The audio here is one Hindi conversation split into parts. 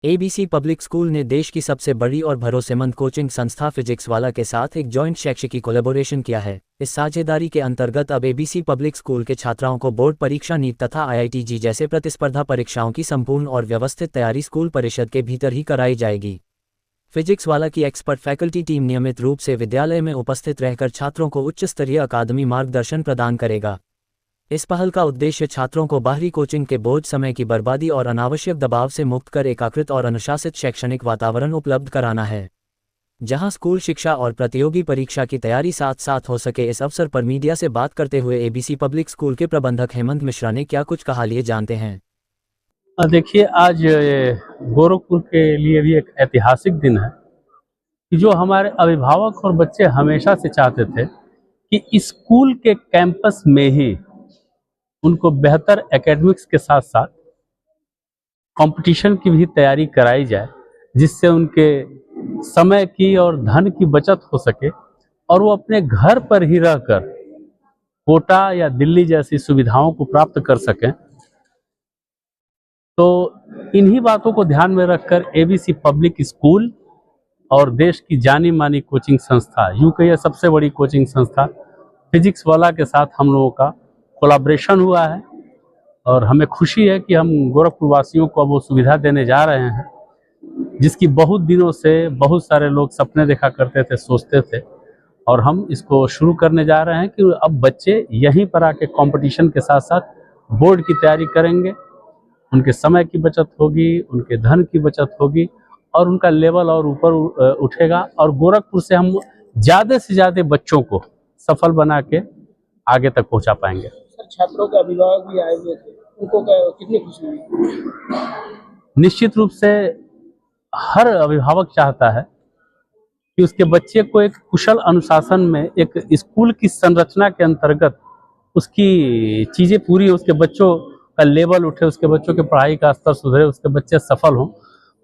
एबीसी पब्लिक स्कूल ने देश की सबसे बड़ी और भरोसेमंद कोचिंग संस्था फिजिक्स वाला के साथ एक जॉइंट शैक्षिकी कोलैबोरेशन किया है। इस साझेदारी के अंतर्गत अब एबीसी पब्लिक स्कूल के छात्राओं को बोर्ड परीक्षा, नीट तथा आईआईटी जैसे प्रतिस्पर्धा परीक्षाओं की संपूर्ण और व्यवस्थित तैयारी स्कूल परिषद के भीतर ही कराई जाएगी। फिजिक्स वाला की एक्सपर्ट फैकल्टी टीम नियमित रूप से विद्यालय में उपस्थित रहकर छात्रों को उच्च स्तरीय अकादमी मार्गदर्शन प्रदान करेगा। इस पहल का उद्देश्य छात्रों को बाहरी कोचिंग के बोझ, समय की बर्बादी और अनावश्यक दबाव से मुक्त कर एकाकृत और अनुशासित शैक्षणिक वातावरण उपलब्ध कराना है, जहां स्कूल शिक्षा और प्रतियोगी परीक्षा की तैयारी साथ साथ हो सके। इस अवसर पर मीडिया से बात करते हुए एबीसी पब्लिक स्कूल के प्रबंधक हेमंत मिश्रा ने क्या कुछ कहा, लिए जानते हैं। देखिए, आज गोरखपुर के लिए भी एक ऐतिहासिक दिन है कि जो हमारे अभिभावक और बच्चे हमेशा से चाहते थे कि स्कूल के कैंपस में ही उनको बेहतर एकेडमिक्स के साथ साथ कंपटीशन की भी तैयारी कराई जाए, जिससे उनके समय की और धन की बचत हो सके और वो अपने घर पर ही रहकर कोटा या दिल्ली जैसी सुविधाओं को प्राप्त कर सकें। तो इन्हीं बातों को ध्यान में रखकर एबीसी पब्लिक स्कूल और देश की जानी मानी कोचिंग संस्था, यूं कहिए सबसे बड़ी कोचिंग संस्था फिजिक्स वाला के साथ हम लोगों का कोलैबोरेशन हुआ है और हमें खुशी है कि हम गोरखपुर वासियों को अब वो सुविधा देने जा रहे हैं, जिसकी बहुत दिनों से बहुत सारे लोग सपने देखा करते थे, सोचते थे, और हम इसको शुरू करने जा रहे हैं कि अब बच्चे यहीं पर आके कंपटीशन के साथ साथ बोर्ड की तैयारी करेंगे। उनके समय की बचत होगी, उनके धन की बचत होगी और उनका लेवल और ऊपर उठेगा और गोरखपुर से हम ज़्यादा से ज़्यादा बच्चों को सफल बना के आगे तक पहुंचा पाएंगे। सर, छात्रों के अभिभावक भी आए हुए थे, उनको कितनी खुशी हुई? निश्चित रूप से हर अभिभावक चाहता है कि उसके बच्चे को एक कुशल अनुशासन में, एक स्कूल की संरचना के अंतर्गत उसकी चीज़ें पूरी हो, उसके बच्चों का लेवल उठे, उसके बच्चों के पढ़ाई का स्तर सुधरे, उसके बच्चे सफल हों।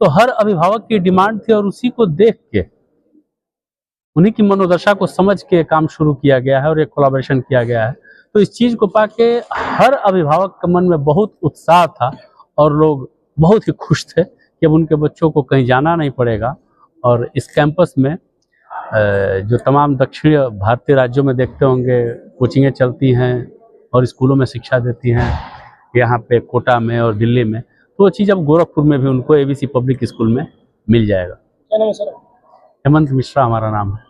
तो हर अभिभावक की डिमांड थी और उसी को देख के, उन्हीं की मनोदशा को समझ के काम शुरू किया गया है और एक कोलैबोरेशन किया गया है। तो इस चीज़ को पाके हर अभिभावक के मन में बहुत उत्साह था और लोग बहुत ही खुश थे कि अब उनके बच्चों को कहीं जाना नहीं पड़ेगा और इस कैंपस में जो तमाम दक्षिण भारतीय राज्यों में देखते होंगे कोचिंगें चलती हैं और स्कूलों में शिक्षा देती हैं, यहाँ पे कोटा में और दिल्ली में, तो वो चीज़ अब गोरखपुर में भी उनको एबीसी पब्लिक स्कूल में मिल जाएगा। क्या नाम है सर? हेमंत मिश्रा हमारा नाम है।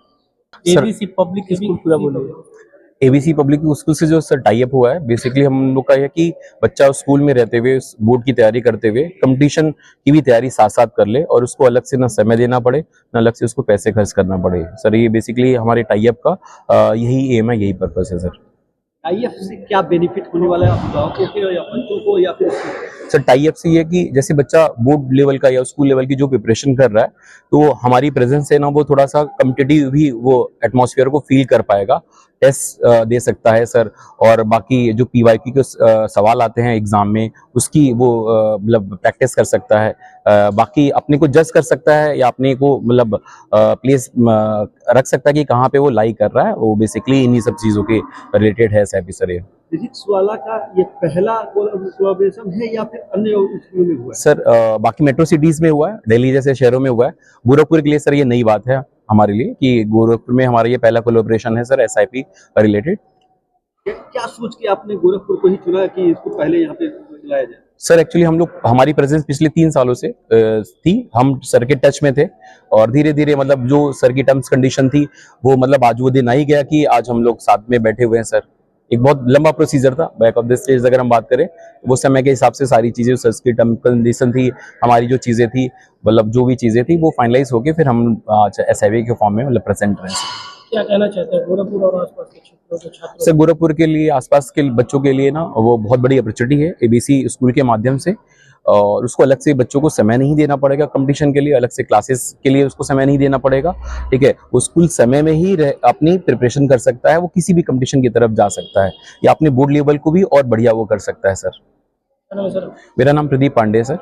एबीसी पब्लिक स्कूल पूरा बोलिए। एबीसी पब्लिक स्कूल से जो सर टाई अप हुआ है, बेसिकली हम लोग का है कि बच्चा स्कूल में रहते हुए बोर्ड की तैयारी करते हुए कंपटीशन की भी तैयारी साथ साथ कर ले और उसको अलग से ना समय देना पड़े, ना अलग से उसको पैसे खर्च करना पड़े। सर ये बेसिकली हमारे टाई अप का यही एम है, यही पर्पस है सर। टाई अप से क्या बेनिफिट होने वाला है अभिभावकों के या बच्चों को, या फिर सर टाई अप से ये कि जैसे बच्चा बोर्ड लेवल का या स्कूल लेवल की जो प्रिपरेशन कर रहा है, तो हमारी प्रेजेंस से ना वो थोड़ा सा कॉम्पिटिटिव भी वो एटमॉस्फेयर को फील कर पाएगा, टेस्ट दे सकता है सर। और बाकी जो पीवाईक्यू के सवाल आते हैं एग्जाम में, उसकी वो मतलब प्रैक्टिस कर सकता है। बाकी अपने को जज कर सकता है या अपने को मतलब प्लेस रख सकता है कि कहाँ पे वो लाई कर रहा है। वो बेसिकली इन्हीं सब चीज़ों के रिलेटेड है सर। ये फिजिक्स वाला का ये पहला कोलैबोरेशन है या फिर अन्य स्कूलों में हुआ है? सर बाकी मेट्रो सिटीज में हुआ है, दिल्ली जैसे शहरों में हुआ है। गोरखपुर के लिए सर ये नई बात है हमारे लिए कि गोरखपुर में हमारा ये पहला कोलैबोरेशन है सर एसआईपी रिलेटेड। क्या सोच के आपने गोरखपुर को ही चुना कि इसको पहले यहाँ पे लाया जाए? सर एक्चुअली हम लोग, हमारी प्रेजेंस पिछले 3 सालों से थी, हम सर के टच में थे और धीरे धीरे मतलब जो सर की टर्म्स कंडीशन थी वो मतलब आज वो दिन आ ही गया कि आज हम लोग साथ में बैठे हुए हैं सर। एक बहुत लंबा प्रोसीजर था, बैक ऑफ द स्टेज अगर हम बात करें वो समय के हिसाब से सारी चीजें, सर की टर्म कंडीशन थी, हमारी जो चीजें थी, मतलब जो भी चीजें थी वो फाइनलाइज होके फिर हम आज एसआईवी के फॉर्म में मतलब प्रेजेंट रहे। क्या कहना चाहते हैं गोरखपुर और आसपास के क्षेत्रों के छात्रों? सर गोरखपुर के लिए, आसपास के बच्चों के लिए ना वो बहुत बड़ी अपॉर्चुनिटी है एबीसी स्कूल के माध्यम से, और उसको अलग से बच्चों को समय नहीं देना पड़ेगा कंपटीशन के लिए, अलग से क्लासेस के लिए उसको समय नहीं देना पड़ेगा। ठीक है, वो स्कूल समय में ही अपनी प्रिपरेशन कर सकता है, वो किसी भी कंपटीशन की तरफ जा सकता है या अपने बोर्ड लेवल को भी और बढ़िया वो कर सकता है सर। सर, मेरा नाम प्रदीप पांडे है सर।